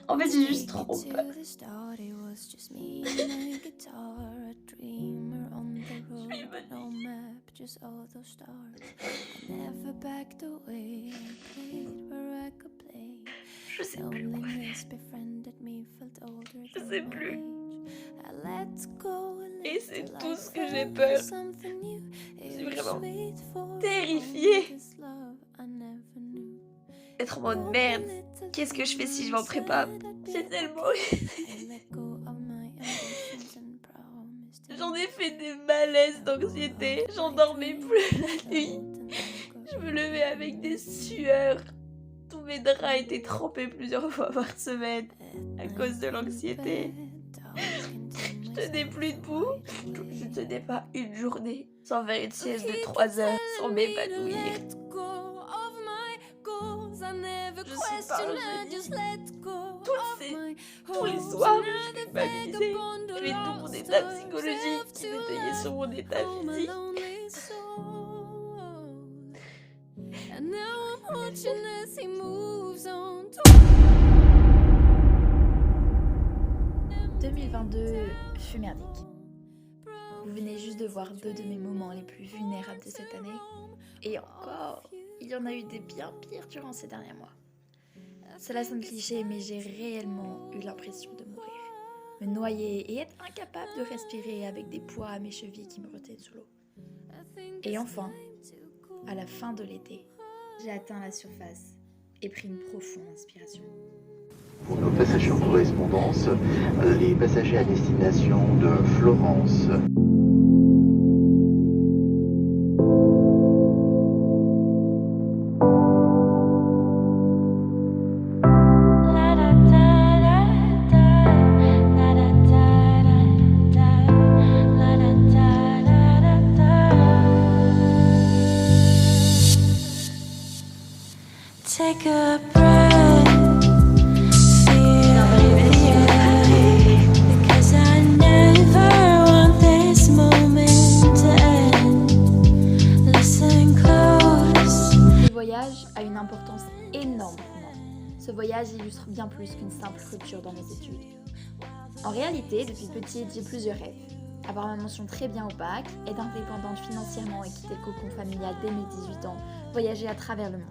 En fait, j'ai juste trop peur. Je sais plus quoi faire. Je sais plus. Et c'est tout ce que j'ai peur. Je suis vraiment terrifiée. Être en mode merde. Qu'est-ce que je fais si je vais en prépa? J'ai tellement... J'en ai fait des malaises d'anxiété. J'en dormais plus la nuit. Je me levais avec des sueurs. Tous mes draps étaient trempés plusieurs fois par semaine à cause de l'anxiété. Je tenais plus debout. Je ne tenais pas une journée sans faire une sieste de 3 heures, sans m'épanouir. Je suis pas un génie. Tous les soirs, je culpabilisais. J'avais tout mon état psychologique qui détaillait sur mon état physique. « 2022 fut merdique. Vous venez juste de voir 2 de mes moments les plus vulnérables de cette année. Et encore, il y en a eu des bien pires durant ces derniers mois. Cela sonne cliché, mais j'ai réellement eu l'impression de mourir. Me noyer et être incapable de respirer avec des poids à mes chevilles qui me retiennent sous l'eau. Et enfin, à la fin de l'été, j'ai atteint la surface et pris une profonde inspiration. Pour nos passagers en correspondance, les passagers à destination de Florence. Take a breath, feel the air, because I never want this moment to end. Listen close. Ce voyage a une importance énorme pour moi. Ce voyage illustre bien plus qu'une simple rupture dans mes études. En réalité, depuis petite, j'ai plusieurs rêves. Avoir ma mention très bien au bac, être indépendante financièrement et quitter le cocon familial dès mes 18 ans, voyager à travers le monde.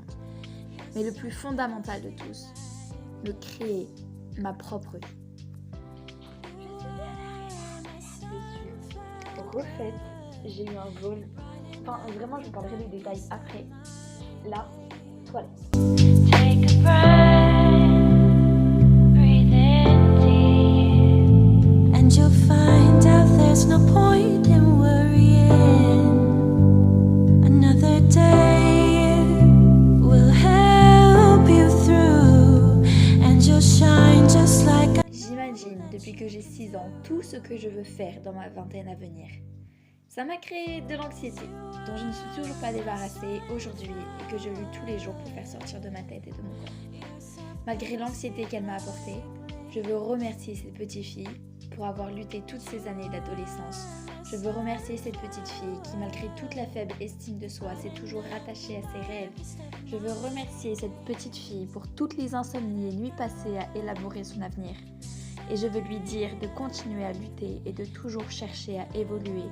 Mais le plus fondamental de tous, me créer ma propre vie. Je suis refaite, j'ai eu un vol, enfin vraiment je vous parlerai des détails après. Là, toilette. Take a breath, breathe in deep, and you'll find out there's no point in worrying. Another day will help you through, and you'll shine just like J'imagine depuis que j'ai 6 ans tout ce que je veux faire dans ma vingtaine à venir. Ça m'a créé de l'anxiété, dont je ne suis toujours pas débarrassée aujourd'hui et que je lutte tous les jours pour faire sortir de ma tête et de mon corps. Malgré l'anxiété qu'elle m'a apportée, je veux remercier cette petite fille pour avoir lutté toutes ces années d'adolescence. Je veux remercier cette petite fille qui, malgré toute la faible estime de soi, s'est toujours rattachée à ses rêves. Je veux remercier cette petite fille pour toutes les insomnies et nuits passées à élaborer son avenir. Et je veux lui dire de continuer à lutter et de toujours chercher à évoluer.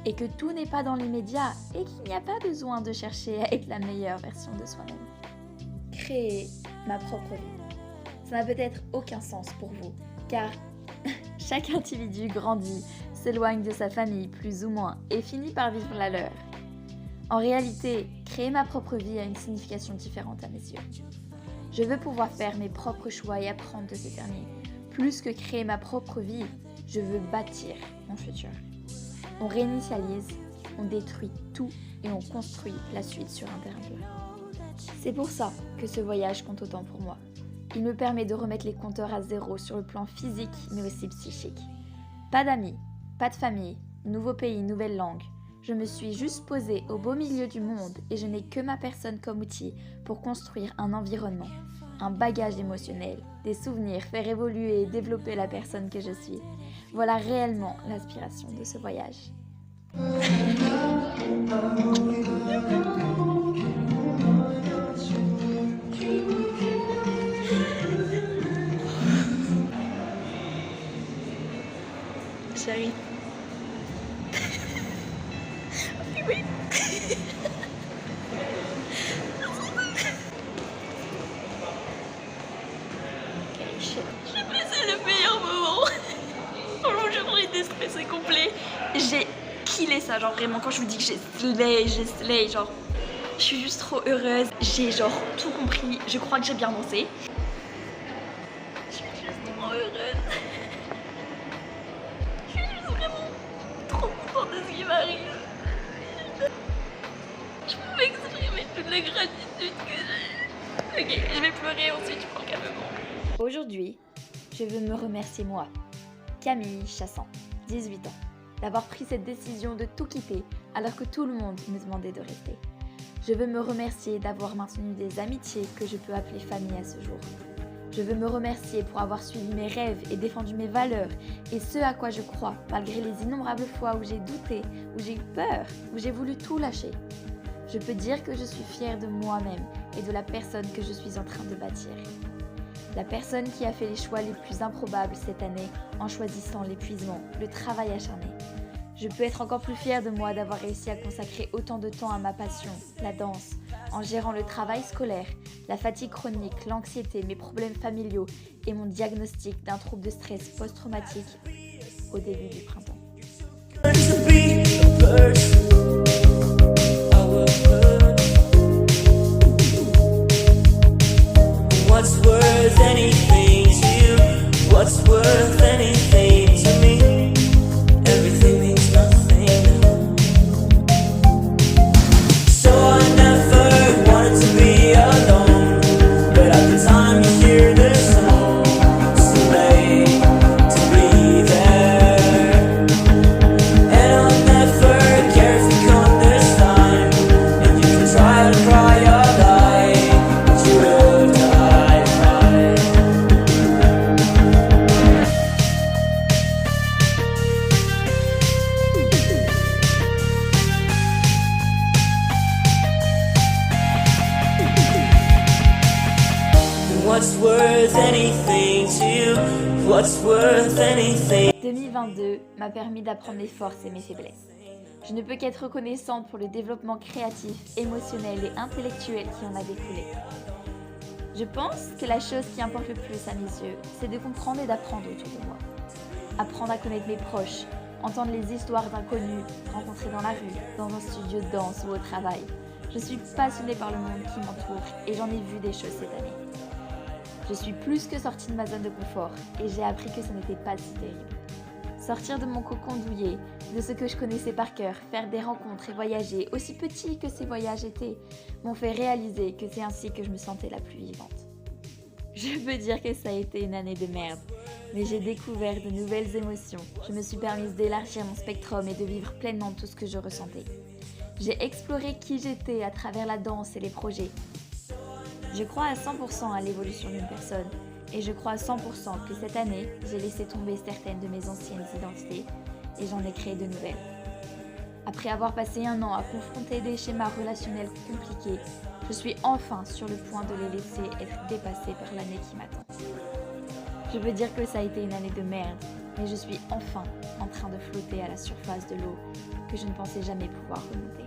Et que tout n'est pas dans l'immédiat et qu'il n'y a pas besoin de chercher à être la meilleure version de soi-même. Créer ma propre vie. Ça n'a peut-être aucun sens pour vous, car chaque individu grandit, s'éloigne de sa famille plus ou moins et finit par vivre la leur. En réalité, créer ma propre vie a une signification différente à mes yeux. Je veux pouvoir faire mes propres choix et apprendre de ces derniers. Plus que créer ma propre vie, je veux bâtir mon futur. On réinitialise, on détruit tout et on construit la suite sur un terrain plat. C'est pour ça que ce voyage compte autant pour moi. Il me permet de remettre les compteurs à zéro sur le plan physique mais aussi psychique. Pas d'amis, pas de famille, nouveau pays, nouvelle langue. Je me suis juste posée au beau milieu du monde et je n'ai que ma personne comme outil pour construire un environnement, un bagage émotionnel, des souvenirs, faire évoluer et développer la personne que je suis. Voilà réellement l'inspiration de ce voyage. J'y arrive. Oui. C'est le meilleur moment. Franchement, j'ai vraiment été stressée complet. J'ai killé ça, genre vraiment, quand je vous dis que j'ai slay, genre, je suis juste trop heureuse. J'ai genre tout compris, je crois que j'ai bien dansé. Je suis juste trop heureuse. Je suis juste vraiment trop contente de ce qui m'arrive. Je pouvais exprimer toute la gratitude que j'ai. Ok, je vais pleurer ensuite, je prends calmement. Aujourd'hui, je veux me remercier moi, Camille Chassan, 18 ans, d'avoir pris cette décision de tout quitter alors que tout le monde me demandait de rester. Je veux me remercier d'avoir maintenu des amitiés que je peux appeler famille à ce jour. Je veux me remercier pour avoir suivi mes rêves et défendu mes valeurs et ce à quoi je crois, malgré les innombrables fois où j'ai douté, où j'ai eu peur, où j'ai voulu tout lâcher. Je peux dire que je suis fière de moi-même et de la personne que je suis en train de bâtir. La personne qui a fait les choix les plus improbables cette année en choisissant l'épuisement, le travail acharné. Je peux être encore plus fière de moi d'avoir réussi à consacrer autant de temps à ma passion, la danse, en gérant le travail scolaire, la fatigue chronique, l'anxiété, mes problèmes familiaux et mon diagnostic d'un trouble de stress post-traumatique au début du printemps. What's worth anything to you? What's worth anything to me? Everything means nothing now. So I never wanted to be alone, but at the time you hear this song, it's too late to be there. And I'll never care if you come this time, and you can try to cry or die, but you will die. What's worth anything to you? What's worth anything? 2022 m'a permis d'apprendre mes forces et mes faiblesses. Je ne peux qu'être reconnaissante pour le développement créatif, émotionnel et intellectuel qui en a découlé. Je pense que la chose qui importe le plus à mes yeux, c'est de comprendre et d'apprendre autour de moi. Apprendre à connaître mes proches, entendre les histoires d'inconnus rencontrés dans la rue, dans un studio de danse ou au travail. Je suis passionnée par le monde qui m'entoure et j'en ai vu des choses cette année. Je suis plus que sortie de ma zone de confort et j'ai appris que ce n'était pas si terrible. Sortir de mon cocon douillet, de ce que je connaissais par cœur, faire des rencontres et voyager, aussi petits que ces voyages étaient, m'ont fait réaliser que c'est ainsi que je me sentais la plus vivante. Je peux dire que ça a été une année de merde, mais j'ai découvert de nouvelles émotions. Je me suis permise d'élargir mon spectrum et de vivre pleinement tout ce que je ressentais. J'ai exploré qui j'étais à travers la danse et les projets. Je crois à 100% à l'évolution d'une personne et je crois à 100% que cette année, j'ai laissé tomber certaines de mes anciennes identités et j'en ai créé de nouvelles. Après avoir passé un an à confronter des schémas relationnels compliqués, je suis enfin sur le point de les laisser être dépassés par l'année qui m'attend. Je veux dire que ça a été une année de merde, mais je suis enfin en train de flotter à la surface de l'eau que je ne pensais jamais pouvoir remonter.